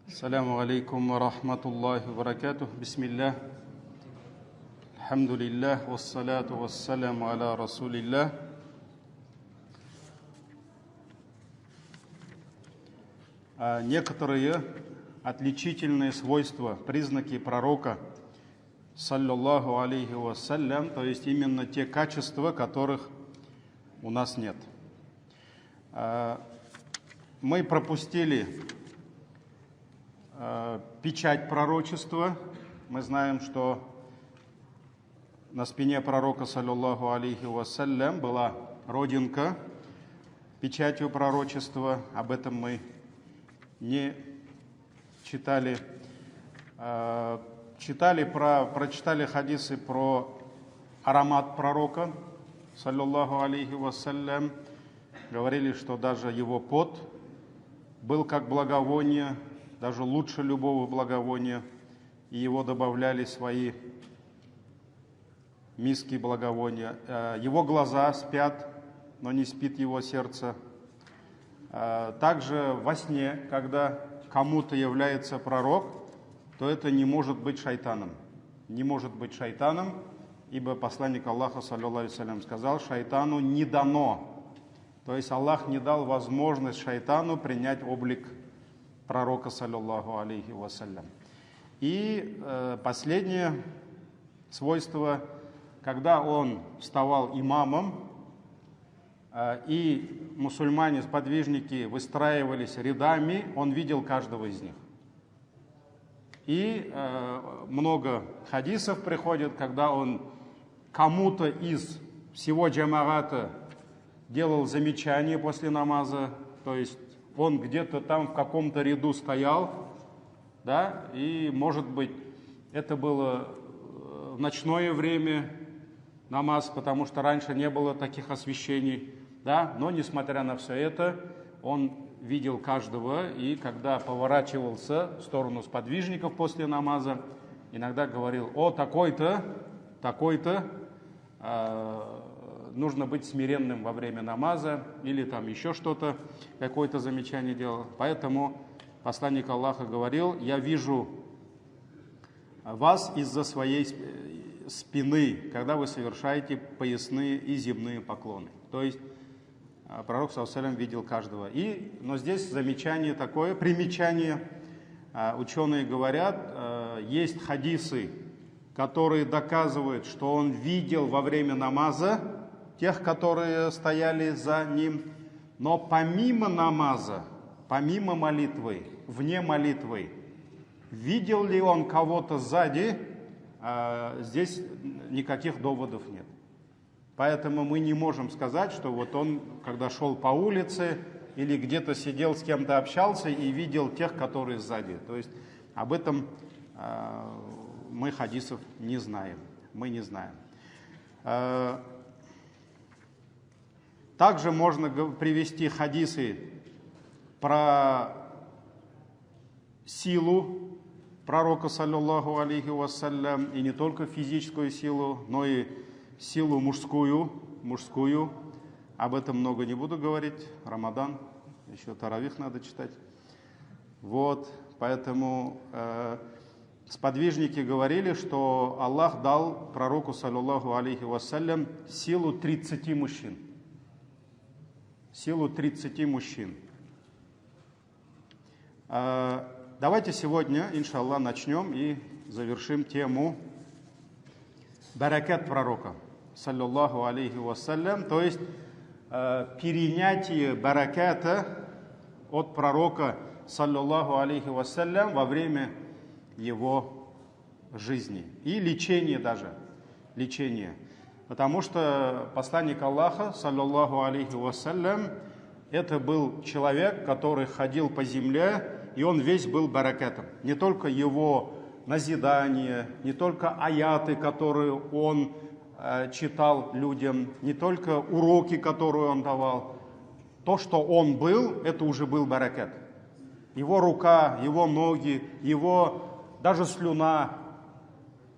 Ассаляму алейкум ва рахматуллахи ва баракатух. Бисмиллах. Алхамдулиллах. Вассаляту вассаляму аля расулиллах. Некоторые отличительные свойства, признаки пророка, саллаллаху алейхи вассалям, то есть именно те качества, которых у нас нет. Мы пропустили печать пророчества. Мы знаем, что на спине пророка, саллаллаху алейхи вассалям, была родинка печатью пророчества. Об этом мы не читали. Прочитали хадисы про аромат пророка, саллаллаху алейхи вассалям. Говорили, что даже его пот был как благовоние, даже лучше любого благовония, и его добавляли в свои миски благовония. Его глаза спят, но не спит его сердце. Также во сне, когда кому-то является пророк, то это не может быть шайтаном. Не может быть шайтаном, ибо посланник Аллаха, саллаллаху алейхи вассалям, сказал: шайтану не дано. То есть Аллах не дал возможность шайтану принять облик пророка, саллаллаху алейхи вассалям. И последнее свойство, когда он вставал имамом, и мусульмане, сподвижники выстраивались рядами, он видел каждого из них. И много хадисов приходит, когда он кому-то из всего джамаата делал замечание после намаза, то есть он где-то там в каком-то ряду стоял, да, и, может быть, это было в ночное время намаз, потому что раньше не было таких освещений, да, но, несмотря на все это, он видел каждого, и когда поворачивался в сторону сподвижников после намаза, иногда говорил: о, такой-то, нужно быть смиренным во время намаза, или там еще что-то, какое-то замечание делал. Поэтому посланник Аллаха говорил: я вижу вас из-за своей спины, когда вы совершаете поясные и земные поклоны. То есть пророк, саллаллаху алейхи ва саллям, видел каждого. Но здесь замечание такое, примечание. Ученые говорят, есть хадисы, которые доказывают, что он видел во время намаза тех, которые стояли за ним, но помимо намаза, помимо молитвы, вне молитвы, видел ли он кого-то сзади, здесь никаких доводов нет. Поэтому мы не можем сказать, что вот он, когда шел по улице или где-то сидел, с кем-то общался и видел тех, которые сзади. То есть об этом мы хадисов не знаем. Мы не знаем. Также можно привести хадисы про силу пророка, саллаллаху алейхи вассалям, и не только физическую силу, но и силу мужскую. Об этом много не буду говорить. Рамадан, еще таравих надо читать. Вот, поэтому сподвижники говорили, что Аллах дал пророку, саллаллаху алейхи вассалям, силу 30 мужчин. Силу 30 мужчин. Давайте сегодня, иншаллах, начнем и завершим тему баракат пророка, саллаллаху алейхи вассалям, то есть перенятие бараката от пророка, саллаллаху алейхи вассалям, во время его жизни. И лечение даже. Лечение. Потому что посланник Аллаха, саллаллаху алейхи вассалям, это был человек, который ходил по земле, и он весь был баракатом. Не только его назидания, не только аяты, которые он читал людям, не только уроки, которые он давал. То, что он был, это уже был баракат. Его рука, его ноги, его даже слюна,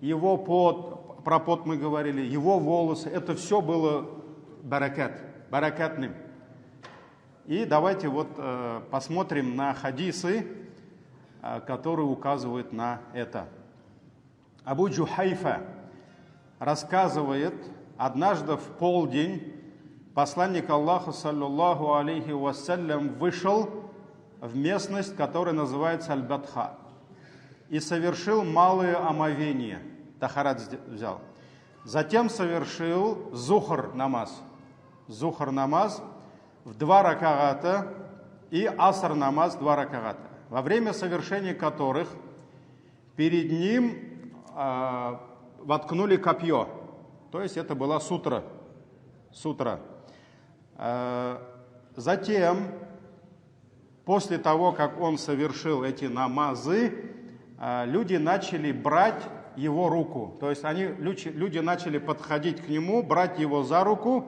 его пот, про пот мы говорили, его волосы, это все было баракатным. И давайте вот посмотрим на хадисы, которые указывают на это. Абу Джухайфа рассказывает, однажды в полдень посланник Аллаха, саллаллаху алейхи вассалям, вышел в местность, которая называется Аль-Бадха, и совершил малое омовение, тахарат взял. Затем совершил зухр намаз в 2 ракагата и аср намаз 2 ракагата, во время совершения которых перед ним воткнули копье, то есть это была сутра. Затем, после того, как он совершил эти намазы, люди начали брать его руку. То есть люди начали подходить к нему, брать его за руку,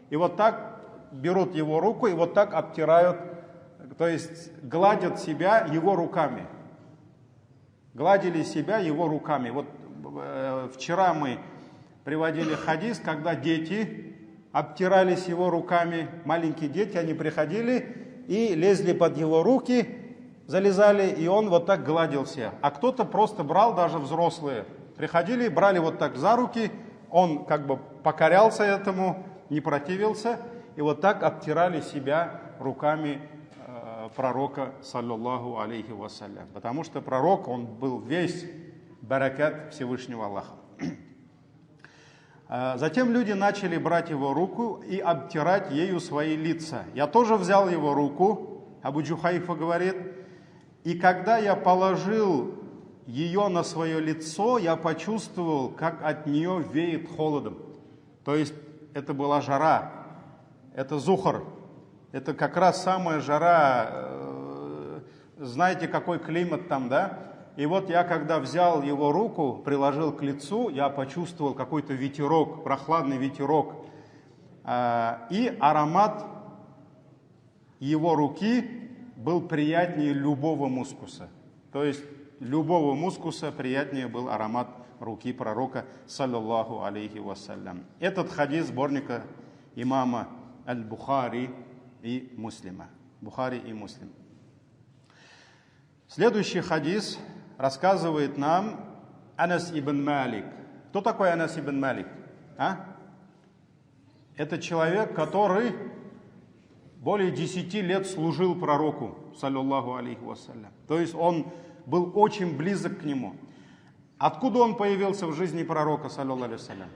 и вот так берут его руку и вот так обтирают, то есть гладят себя его руками. Гладили себя его руками. Вот вчера мы приводили хадис, когда дети обтирались его руками, маленькие дети, они приходили и лезли под его руки, залезали, и он вот так гладился. А кто-то просто брал, даже взрослые, приходили, брали вот так за руки, он как бы покорялся этому, не противился, и вот так обтирали себя руками пророка, саллаллаху алейхи вассалям. Потому что пророк, он был весь баракат Всевышнего Аллаха. Затем люди начали брать его руку и обтирать ею свои лица. Я тоже взял его руку, Абу Джухайфа говорит, и когда я положил ее на свое лицо, я почувствовал, как от нее веет холодом. То есть это была жара, это зухр, это как раз самая жара, знаете, какой климат там, да? И вот я, когда взял его руку, приложил к лицу, я почувствовал какой-то ветерок, прохладный ветерок. И аромат его руки был приятнее любого мускуса. То есть любого мускуса приятнее был аромат руки пророка, саллаллаху алейхи вассалям. Этот хадис сборника имама Аль-Бухари и Муслима. Бухари и Муслим. Следующий хадис рассказывает нам Анас ибн Малик. Кто такой Анас ибн Малик? Это человек, который более 10 лет служил пророку, саллаллаху алейхи вассалям. То есть он был очень близок к нему. Откуда он появился в жизни пророка, саллаллаху алейхи вассалям?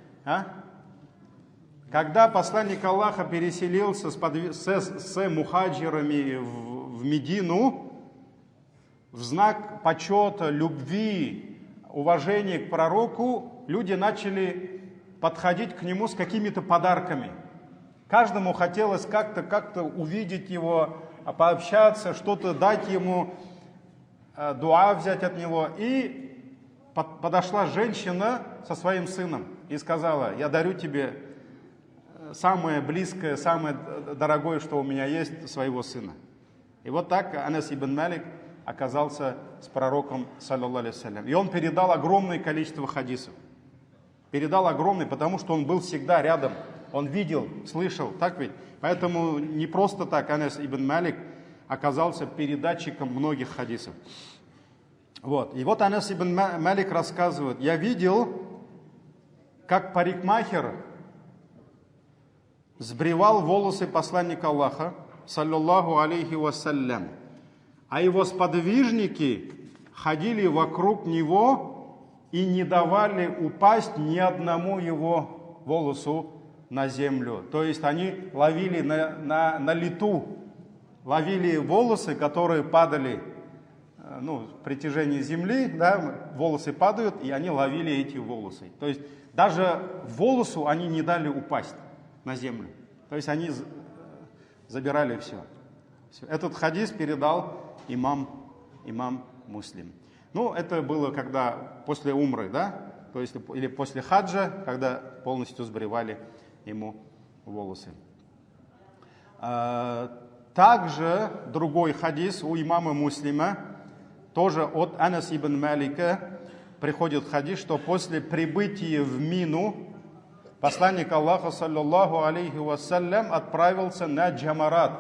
Когда посланник Аллаха переселился с мухаджирами в Медину, в знак почета, любви, уважения к пророку, люди начали подходить к нему с какими-то подарками. Каждому хотелось как-то увидеть его, пообщаться, что-то дать ему, дуа взять от него. И подошла женщина со своим сыном и сказала: я дарю тебе самое близкое, самое дорогое, что у меня есть, своего сына. И вот так Анас ибн Малик оказался с пророком, саллаллаху алейхи вассалям. И он передал огромное количество хадисов. Передал огромное, потому что он был всегда рядом. Он видел, слышал, так ведь? Поэтому не просто так Анас ибн Малик оказался передатчиком многих хадисов. Вот. И вот Анас ибн Малик рассказывает: я видел, как парикмахер сбривал волосы посланника Аллаха, саллаллаху алейхи вассалям, а его сподвижники ходили вокруг него и не давали упасть ни одному его волосу на землю. То есть они ловили на лету, ловили волосы, которые падали, в притяжении земли, да, волосы падают, и они ловили эти волосы. То есть даже волосу они не дали упасть на землю. То есть они забирали все. Этот хадис передал имам Муслим. Это было когда после умры, да, то есть или после хаджа, когда полностью сбривали ему волосы. Также другой хадис у имама Муслима, тоже от Анас ибн Малика, приходит хадис, что после прибытия в Мину посланник Аллаха, саллаллаху алейхи вассалям, отправился на Джамарат.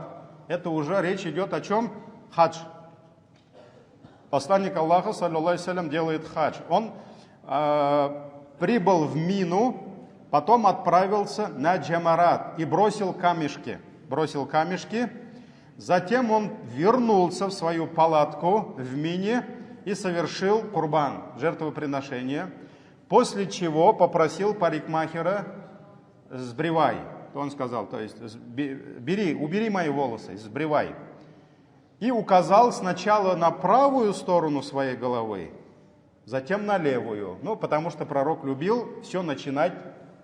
Это уже речь идет о чем? Хадж. Посланник Аллаха, саллаллаху алейхи делает хадж. Он прибыл в Мину, потом отправился на Джамарат и бросил камешки. Затем он вернулся в свою палатку в Мине и совершил курбан, жертвоприношение, после чего попросил парикмахера: сбривай. Он сказал, то есть убери мои волосы, сбривай. И указал сначала на правую сторону своей головы, затем на левую. Потому что пророк любил все начинать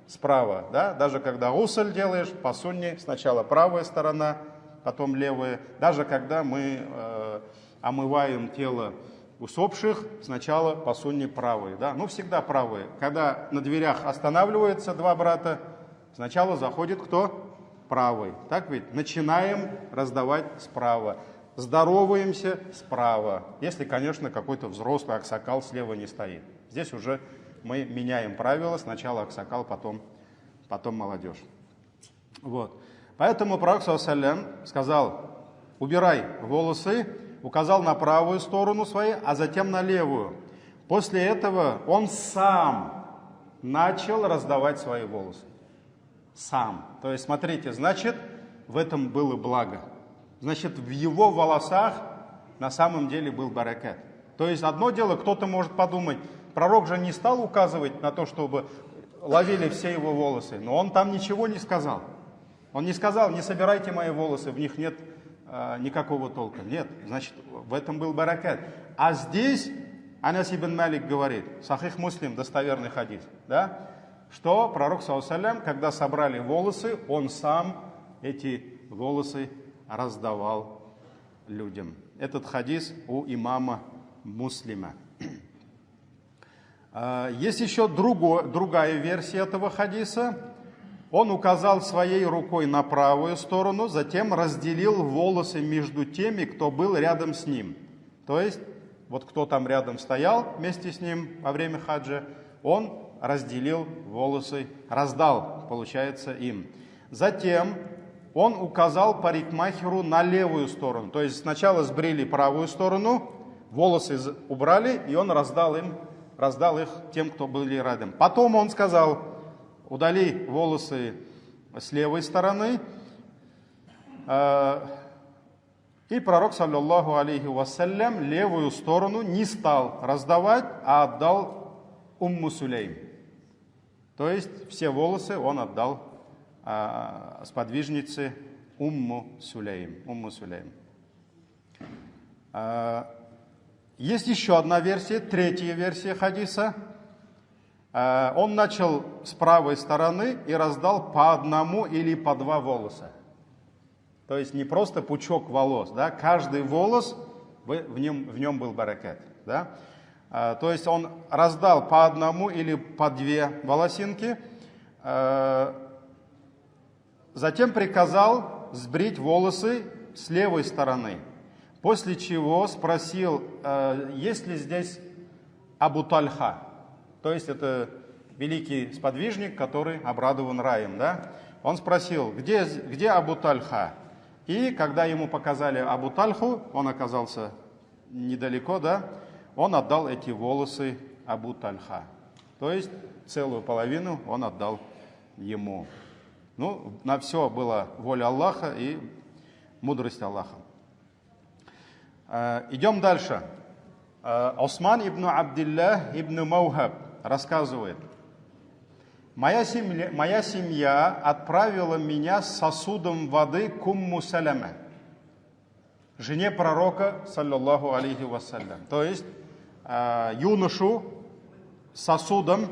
справа. Да? Даже когда гусль делаешь по сунне, сначала правая сторона, потом левая. Даже когда мы омываем тело усопших, сначала по сунне правые. Да? Всегда правые. Когда на дверях останавливаются два брата, сначала заходит кто? Правый. Так ведь? Начинаем раздавать справа. Здороваемся справа. Если, конечно, какой-то взрослый аксакал слева не стоит. Здесь уже мы меняем правила. Сначала аксакал, потом молодежь. Вот. Поэтому пророк ﷺ сказал: убирай волосы, указал на правую сторону своей, а затем на левую. После этого он сам начал раздавать свои волосы. Сам. То есть, смотрите, значит, в этом было благо. Значит, в его волосах на самом деле был баракат. То есть, одно дело, кто-то может подумать, пророк же не стал указывать на то, чтобы ловили все его волосы, но он там ничего не сказал. Он не сказал: не собирайте мои волосы, в них нет никакого толка. Нет, значит, в этом был баракат. А здесь Анас ибн Малик говорит, Сахих Муслим, достоверный хадис, да, что пророк, саллаллаху, когда собрали волосы, он сам эти волосы раздавал людям. Этот хадис у имама Муслима. Есть еще другая версия этого хадиса. Он указал своей рукой на правую сторону, затем разделил волосы между теми, кто был рядом с ним. То есть, вот кто там рядом стоял вместе с ним во время хаджа, он разделил волосы, раздал, получается, им. Затем он указал парикмахеру на левую сторону. То есть сначала сбрили правую сторону, волосы убрали, и он раздал их тем, кто были рядом. Потом он сказал: удали волосы с левой стороны. И пророк, саллаллаху алейхи вассалям, левую сторону не стал раздавать, а отдал Умму Сулейм. То есть все волосы он отдал сподвижнице Умму Сулейм. Есть еще одна версия, третья версия хадиса. Он начал с правой стороны и раздал по одному или по два волоса. То есть не просто пучок волос, да? Каждый волос, в нем был баракат. Да? То есть он раздал по одному или по две волосинки, затем приказал сбрить волосы с левой стороны, после чего спросил, есть ли здесь Абу Тальха. То есть это великий сподвижник, который обрадован раем. Да? Он спросил, где Абу Тальха? И когда ему показали Абу Тальху, он оказался недалеко, да? Он отдал эти волосы Абу Тальха. То есть целую половину он отдал ему. На все была воля Аллаха и мудрость Аллаха. Идем дальше. Осман ибн Абдиллах ибн Маухаб рассказывает: моя семья отправила меня с сосудом воды к Умму Саляме, жене пророка, саллаллаху алейхи вассалям. То есть юношу с сосудом,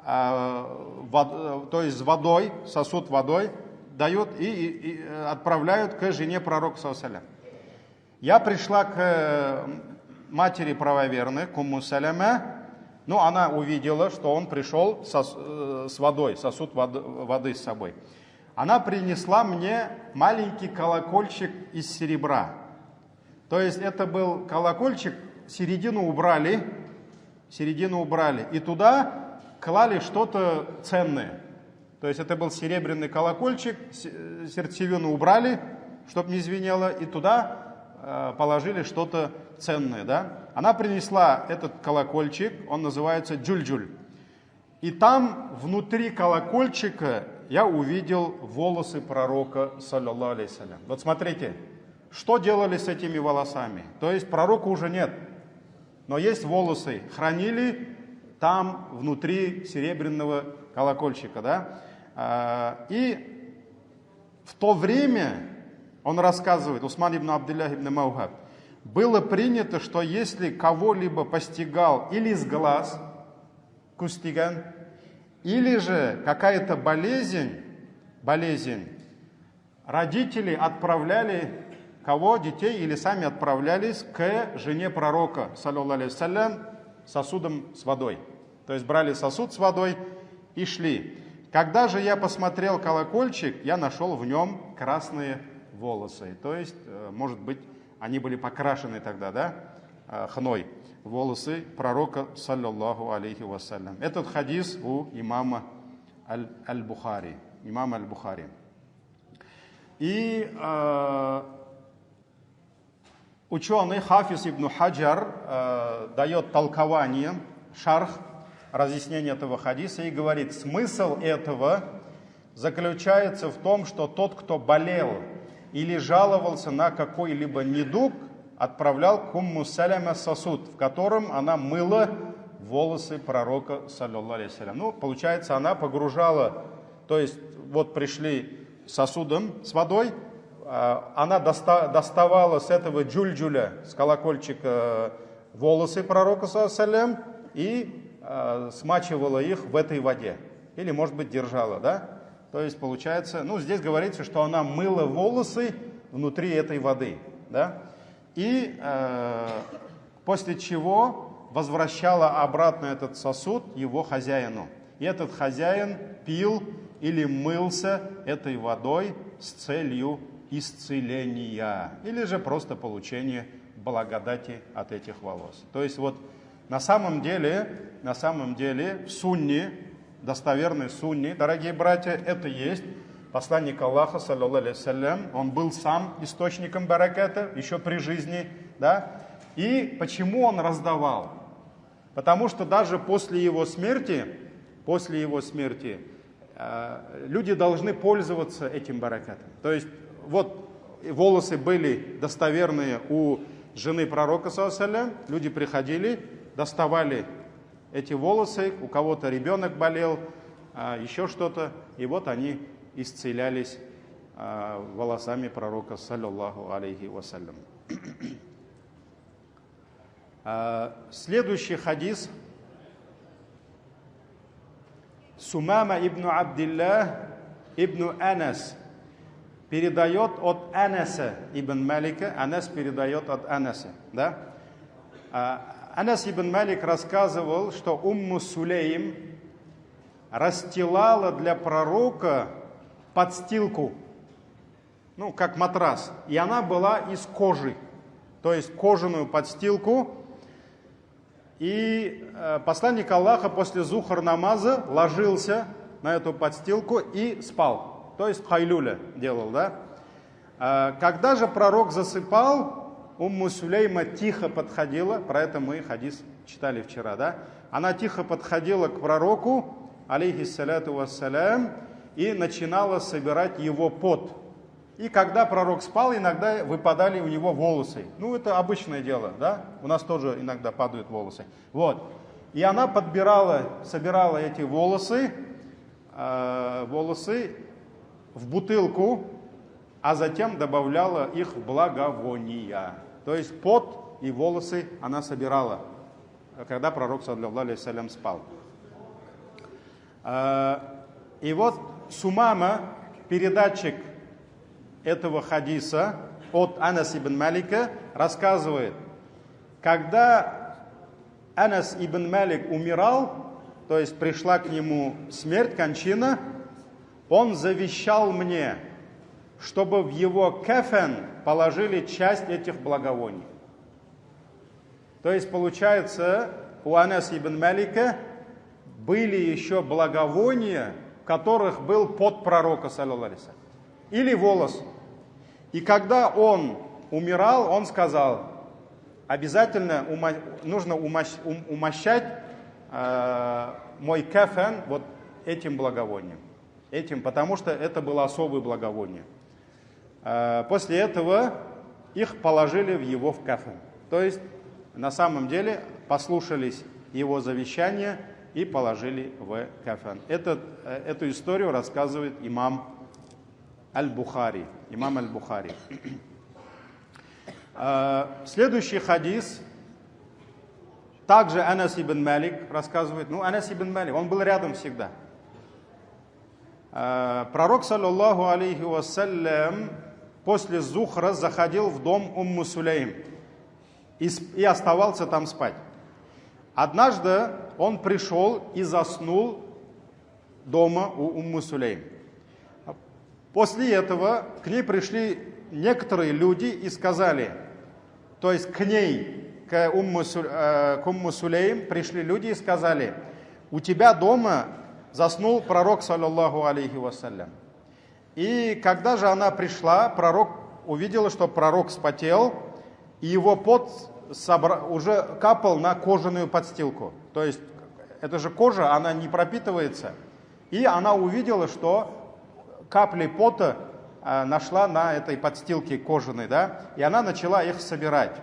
то есть водой, сосуд водой дают и отправляют к жене пророка, саллаллаху алейхи. Я пришла к матери правоверной, к Умму Саляме. Она увидела, что он пришел с водой, сосуд воды с собой. Она принесла мне маленький колокольчик из серебра. То есть это был колокольчик, середину убрали, и туда клали что-то ценное. То есть это был серебряный колокольчик, сердцевину убрали, чтобы не звенело, и туда положили что-то ценное, да? Она принесла этот колокольчик, он называется джуль-джуль. И там, внутри колокольчика, я увидел волосы пророка, саллаллаху алейхи салям. Вот смотрите, что делали с этими волосами? То есть пророка уже нет, но есть волосы. Хранили там, внутри серебряного колокольчика, да? И в то время, он рассказывает, Усман ибн Абдуллах ибн Маухаб, было принято, что если кого-либо постигал или с глаз, кустиган, или же какая-то болезнь, родители отправляли кого? Детей, или сами отправлялись к жене пророка, саллаллаху алейхи салям, сосудом с водой. То есть брали сосуд с водой и шли. Когда же я посмотрел колокольчик, я нашел в нем красные волосы. То есть, может быть, они были покрашены тогда, да, хной, волосы пророка, саллаллаху алейхи вассалям. Этот хадис у имама Аль-Бухари. Имама Аль-Бухари. И ученый Хафиз ибн Хаджар дает толкование, шарх, разъяснение этого хадиса и говорит, смысл этого заключается в том, что тот, кто болел или жаловался на какой-либо недуг, отправлял к Умму Саляме сосуд, в котором она мыла волосы пророка, саллаллаху алейхи салям. Ну, получается, она погружала, то есть вот пришли сосудом с водой, она доставала с этого джуль-джуля, с колокольчика, волосы пророка, саллаллаху алейхи салям, и смачивала их в этой воде. Или, может быть, держала, да? То есть, получается, ну, здесь говорится, что она мыла волосы внутри этой воды, да? И после чего возвращала обратно этот сосуд его хозяину. И этот хозяин пил или мылся этой водой с целью исцеления. Или же просто получения благодати от этих волос. То есть, вот на самом деле в сунне, достоверной сунне, дорогие братья, это есть посланник Аллаха, саллаллаху алейхи салям. Он был сам источником бараката, еще при жизни, да? И почему он раздавал? Потому что даже после его смерти, люди должны пользоваться этим баракатом. То есть, вот волосы были достоверные у жены пророка, саллаллаху алейхи салям, люди приходили, доставали эти волосы, у кого-то ребенок болел, еще что-то, и вот они исцелялись волосами пророка, саллаллаху алейхи вассалям. Следующий хадис. Сумама ибн Абдиллах ибн Анас передает от Анаса ибн Малика, Анас передает от Анаса, да? Анас ибн Малик рассказывал, что Умму Сулейм расстилала для пророка подстилку, ну, как матрас, и она была из кожи, то есть кожаную подстилку. И посланник Аллаха после зухр намаза ложился на эту подстилку и спал, то есть хайлюля делал, да. Когда же пророк засыпал, Умму Сулейма тихо подходила, про это мы хадис читали вчера, да? Она тихо подходила к пророку, алейхиссаляту вассалям, и начинала собирать его пот. И когда пророк спал, иногда выпадали у него волосы. Ну, это обычное дело, да? У нас тоже иногда падают волосы. Вот. И она собирала эти волосы в бутылку, а затем добавляла их в благовония. То есть пот и волосы она собирала, когда пророк, саллаллаху алейхи салям, спал. И вот Сумама, передатчик этого хадиса от Анас ибн Малика, рассказывает, когда Анас ибн Малик умирал, то есть пришла к нему смерть, кончина, он завещал мне, чтобы в его кафен положили часть этих благовоний. То есть, получается, у Анаса ибн Малика были еще благовония, в которых был пот пророка, саллаллаху алейхи салям, или волос. И когда он умирал, он сказал: обязательно нужно умощать мой кафен вот этим благовонием. Потому что это было особое благовоние. После этого их положили в кафен. То есть, на самом деле, послушались его завещания и положили в кафен. Эту историю рассказывает имам Аль-Бухари. Следующий хадис. Также Анас ибн Малик рассказывает. Анас ибн Малик, он был рядом всегда. Пророк, саллаллаху алейхи вассалям, после Зухра заходил в дом Умму Сулейм и оставался там спать. Однажды он пришел и заснул дома у Умму Сулейм. После этого к ней пришли некоторые люди и сказали, то есть к Умму Сулейм пришли люди и сказали: у тебя дома заснул пророк, саллаллаху алейхи вассалям. И когда же она пришла, пророк увидела, что пророк вспотел, и его пот уже капал на кожаную подстилку. То есть это же кожа, она не пропитывается. И она увидела, что капли пота нашла на этой подстилке кожаной, да, и она начала их собирать.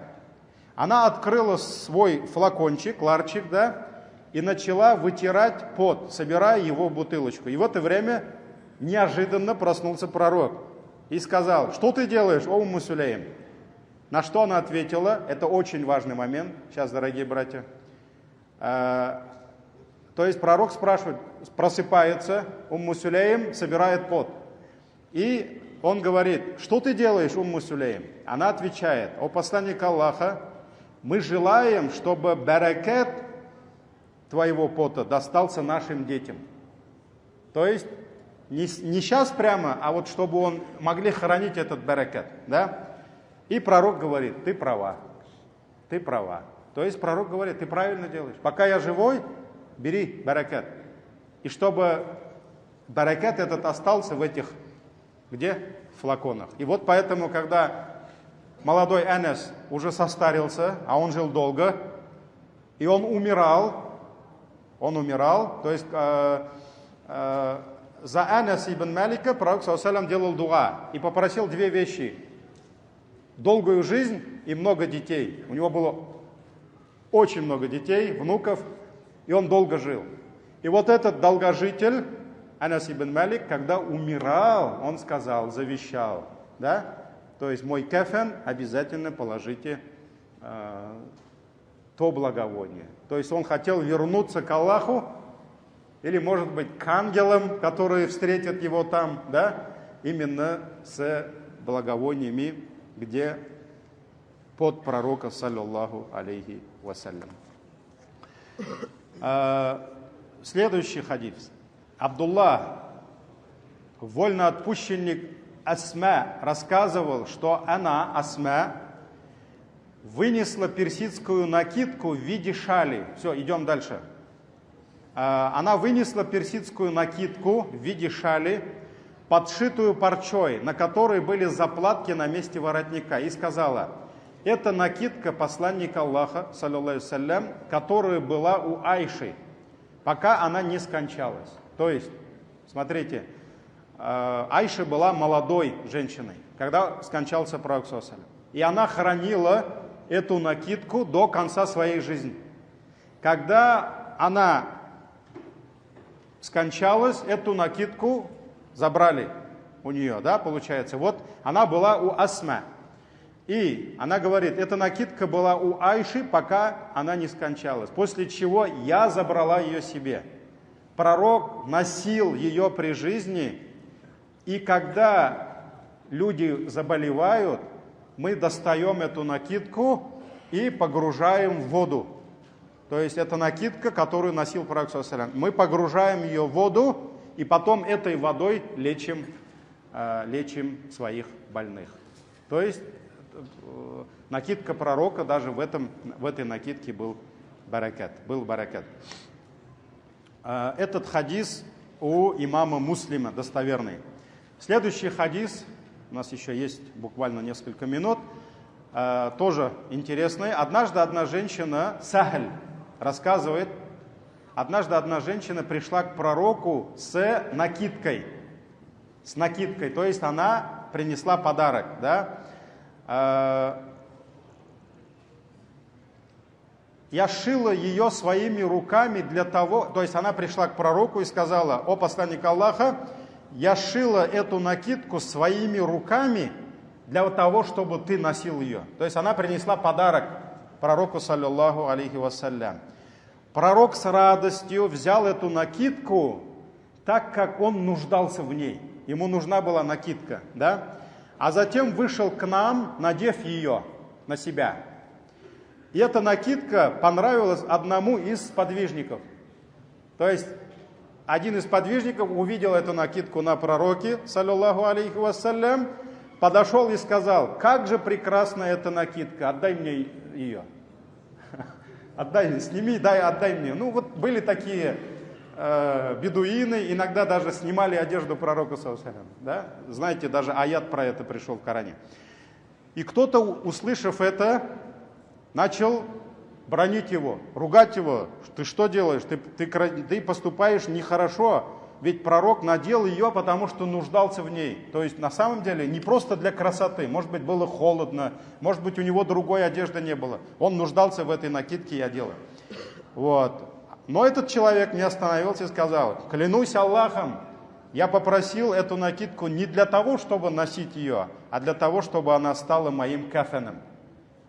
Она открыла свой флакончик, ларчик, да, и начала вытирать пот, собирая его в бутылочку. И в это время неожиданно проснулся пророк и сказал: что ты делаешь, о Умму Сулейм? На что она ответила, это очень важный момент, сейчас, дорогие братья. То есть пророк спрашивает, просыпается, Умму Сулейм собирает пот. И он говорит: что ты делаешь, Умму Сулейм? Она отвечает: о посланник Аллаха, мы желаем, чтобы баракат твоего пота достался нашим детям. То есть не сейчас прямо, а вот чтобы он могли хранить этот баракат, да? И пророк говорит: ты права. То есть пророк говорит: ты правильно делаешь. Пока я живой, бери баракат. И чтобы баракат этот остался в этих, где? Флаконах. И вот поэтому, когда молодой Анас уже состарился, а он жил долго, и он умирал, то есть за Анас ибн Малика пророк ﷺ делал дуа и попросил две вещи: долгую жизнь и много детей. У него было очень много детей, внуков, и он долго жил. И вот этот долгожитель, Анас ибн Малик, когда умирал, он сказал, завещал, да? То есть мой кафен обязательно положите то благовоние. То есть он хотел вернуться к Аллаху, или, может быть, к ангелам, которые встретят его там, да? Именно с благовониями, где под пророка, саллаллаху алейхи вассалям. Следующий хадис. Абдуллах, вольноотпущенник Асма, рассказывал, что она, Асма, вынесла персидскую накидку в виде шали. Все, идем дальше. Она вынесла персидскую накидку в виде шали, подшитую парчой, на которой были заплатки на месте воротника, и сказала: это накидка посланника Аллаха, саллаллаху алейхи вассалям, которая была у Айши, пока она не скончалась. То есть, смотрите, Айша была молодой женщиной, когда скончался пророк, саллаллаху алейхи вассалям, и она хранила эту накидку до конца своей жизни. Когда она скончалась, эту накидку забрали у нее, да, получается. Вот она была у Асма. И она говорит, эта накидка была у Айши, пока она не скончалась. После чего я забрала ее себе. Пророк носил ее при жизни. И когда люди заболевают, мы достаем эту накидку и погружаем в воду. То есть это накидка, которую носил пророк, саллаллаху алейхи вассалям. Мы погружаем ее в воду, и потом этой водой лечим своих больных. То есть накидка пророка, даже в этой накидке был баракат. Этот хадис у имама Муслима достоверный. Следующий хадис, у нас еще есть буквально несколько минут, тоже интересный. Однажды одна женщина, Сахль, рассказывает, однажды одна женщина пришла к пророку с накидкой. С накидкой, то есть она принесла подарок. Да? Я шила ее своими руками для того, то есть она пришла к пророку и сказала: о посланник Аллаха, я шила эту накидку своими руками для того, чтобы ты носил ее. То есть она принесла подарок пророку, саллаллаху алейхи вассалям. Пророк с радостью взял эту накидку, так как он нуждался в ней. Ему нужна была накидка, да? А затем вышел к нам, надев ее на себя. И эта накидка понравилась одному из сподвижников. То есть один из сподвижников увидел эту накидку на пророке, саллаллаху алейхи вассалям, подошел и сказал: как же прекрасна эта накидка, отдай мне ее. Отдай, сними, отдай мне. Ну вот были такие бедуины, иногда даже снимали одежду пророка, саллаллаху алейхи вассалям. Да? Знаете, даже аят про это пришел в Коране. И кто-то, услышав это, начал бранить его, ругать его. Ты что делаешь? Ты поступаешь нехорошо. Ведь пророк надел ее, потому что нуждался в ней. То есть на самом деле не просто для красоты. Может быть, было холодно, может быть, у него другой одежды не было. Он нуждался в этой накидке и одел. Вот. Но этот человек не остановился и сказал: клянусь Аллахом, я попросил эту накидку не для того, чтобы носить ее, а для того, чтобы она стала моим кафеном.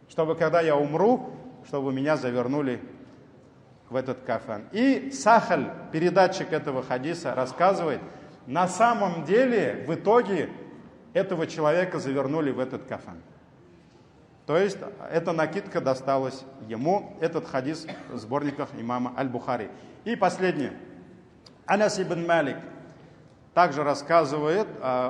Чтобы когда я умру, чтобы меня завернули в этот кафан. И Сахль, передатчик этого хадиса, рассказывает, на самом деле в итоге этого человека завернули в этот кафан. То есть эта накидка досталась ему. Этот хадис в сборниках имама Аль-Бухари. И последнее. Анас ибн Малик также рассказывает,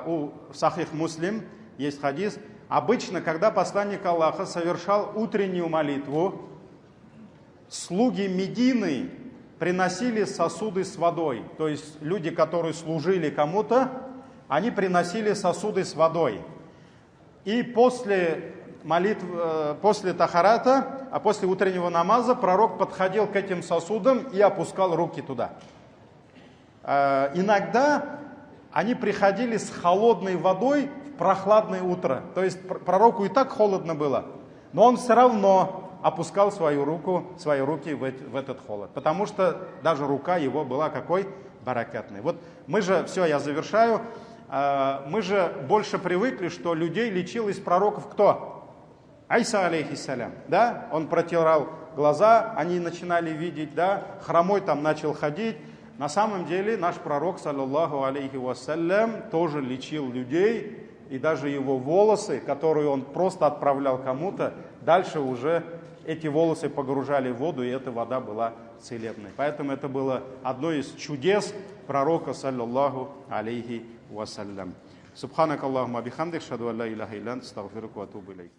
у Сахих Муслим есть хадис. Обычно, когда посланник Аллаха совершал утреннюю молитву, слуги Медины приносили сосуды с водой. То есть люди, которые служили кому-то, они приносили сосуды с водой. И после молитвы, после тахарата, после утреннего намаза, пророк подходил к этим сосудам и опускал руки туда. Иногда они приходили с холодной водой в прохладное утро. То есть пророку и так холодно было, но он все равно опускал свои руки в этот холод. Потому что даже рука его была какой? Баракатной. Вот мы же, все, я завершаю, мы же больше привыкли, что людей лечил из пророков кто? Айса алейхиссалям, да? Он протирал глаза, они начинали видеть, да? Хромой там начал ходить. На самом деле наш пророк, саллаллаху алейхи вассалям, тоже лечил людей, и даже его волосы, которые он просто отправлял кому-то, дальше уже эти волосы погружали в воду, и эта вода была целебной. Поэтому это было одно из чудес пророка, саллаллаху алейхи вассалям. Субханак Аллахума бихамдик, шаду алла илляха илля анта, астагфирука ва атубу илейк.